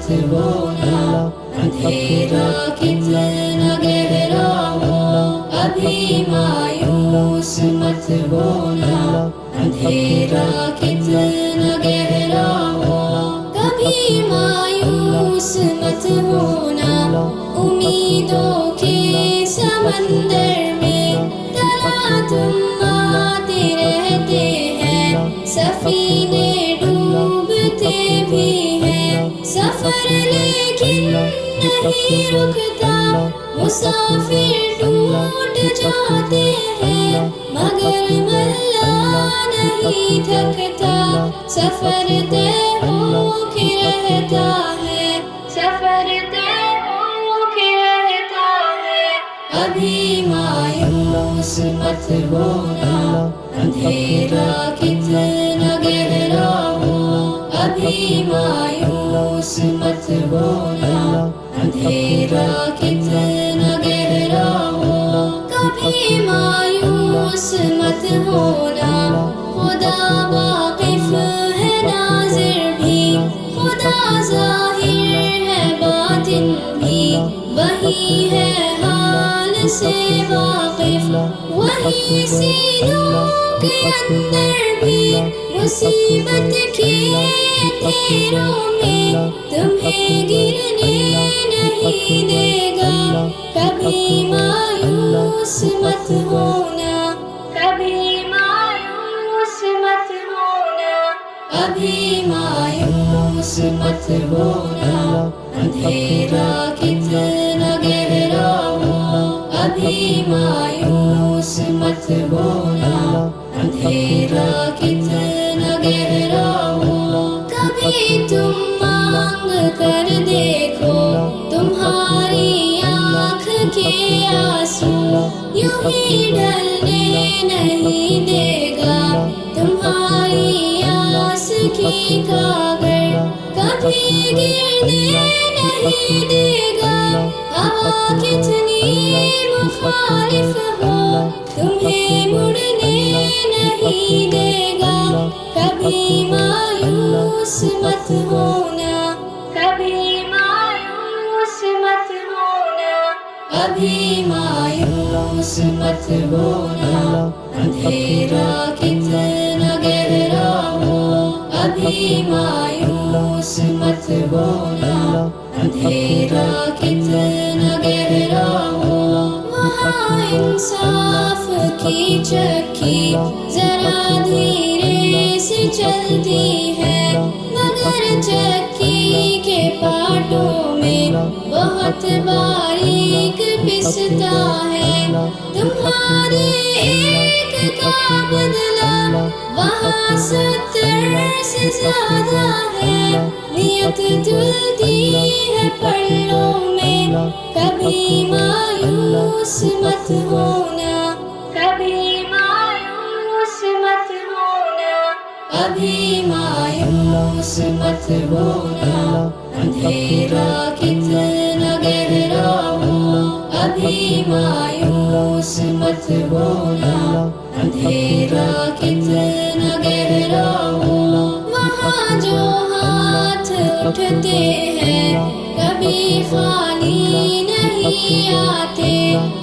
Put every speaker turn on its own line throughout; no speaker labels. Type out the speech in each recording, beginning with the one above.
مت ہونا، اندھیرا کتنا گہرا ہو ابھی مایوس مت ہونا، اندھیرا کتنا گہرا ہو کبھی مایوس مت ہونا، امیدوں کے سمندر میں تلا تم آتے رہتے ہیں، سفینے ڈوبتے بھی ہیں، سفر لیکن نہیں رکتا، مسافر ٹوٹ جاتے ہیں مگر ملا نہیں تھکتا، سفر طے ہو کے رہتا ہے، سفر طے ہو کے رہتا ہے، ابھی مایوس مت ہونا، اندھیرا کتنا گہرا ہو ابھی مایوس مت ہونا، اندھیرا کتنا گہرا ہو کبھی مایوس مت ہونا، خدا واقف ہے ناظر بھی، خدا ظاہر ہے باطن بھی، وہی ہے حال سے واقف، وہی سینوں کے اندر بھی، مصیبت کے اندھیروں میں تمہیں گرنے نہیں دے گا، کبھی مایوس مت ہونا، کبھی مایوس مت ہونا، ابھی مایوس مت ہونا، اندھیرا کتنا گہرا ہو ابھی مایوس مت ہونا، اندھیرا کتنا گہرا ہو کبھی تم مانگ کر دیکھو تمہاری آنکھ کے آنسو، یوں ہی ڈھلنے نہیں دے گا تمہاری آس کی کاغذ، کبھی گرنے نہیں دے گا، ہوا کتنی مخالف ہو تمہیں مڑنے نہیں دے گا، کبھی مایوس مت ہونا، کبھی مایوس مت ہونا، ابھی مایوس مت ہونا، اندھیرا کتنا گہرا ہو ابھی مایوس مت ہونا، اندھیرا کتنا گہرا ہو وہاں انصاف کی چکی ذرا دھیرے سے چلتی ہے، مگر چکی کے پارٹوں میں بہت باریک پستا ہے، تمہارے ایک کا بدلہ وہاں 70 سے زیادہ ہے، نیت دلتی ہے پلوں میں، کبھی مایوس مت ہونا، کبھی مایوس مت ہونا، ابھی مایوس مت ہونا، اندھیرا کتنا گہرا ہو ابھی مایوس مت ہونا، اندھیرا کتنا گہرا ہو وہاں جو ہاتھ اٹھتے ہیں کبھی خالی نہیں آتے،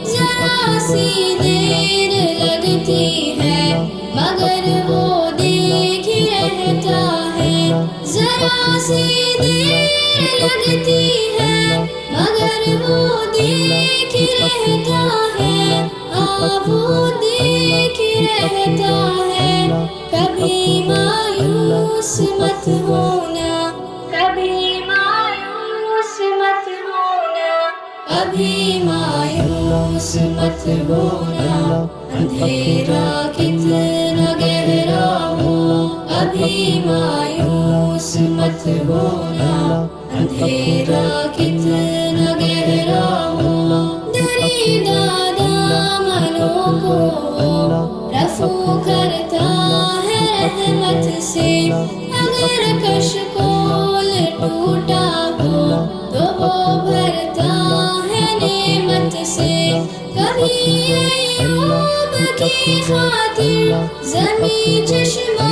ذرا سی دیر لگتی ہے مگر وہ دیکھ رہتا ہے، ذرا سی دیر لگتی ہے مگر وہ دیکھ رہتا ہے، وہ دیکھ رہتا ہے، کبھی مایوس مت ہونا، کبھی مایوس مت ہونا، ابھی مایوس مت ہونا، اندھیرا کتنا گہرا ہو ابھی مایوس مت ہونا، اندھیرا کتنا گہرا ہو دریدہ دامنوں کو رفو کرتا ہے رحمت سے، اگر کشکول ٹوٹا ہو تو وہ بھرتا ہے نعمت سے، کبھی ایوب کی خاطر زمین چشمہ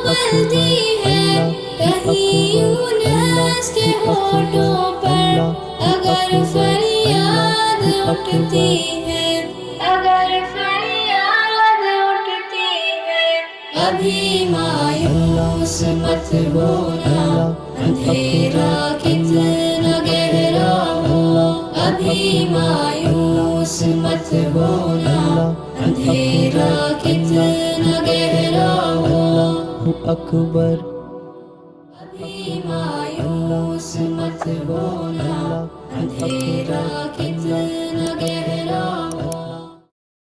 اگلتی ہے، کہیں یونس کے ہونٹوں پر اگر فریاد اٹھتی ہے، اگر فریاد اٹھتی ہے، ابھی مایوس مت ہونا، اندھیرا کتنا گہرا ہو، ابھی مایوس مت ہونا، اندھیرا کتنا گہرا ہو،
اکبر
ابھی مایوس مت ہونا، اندھیرا کتنا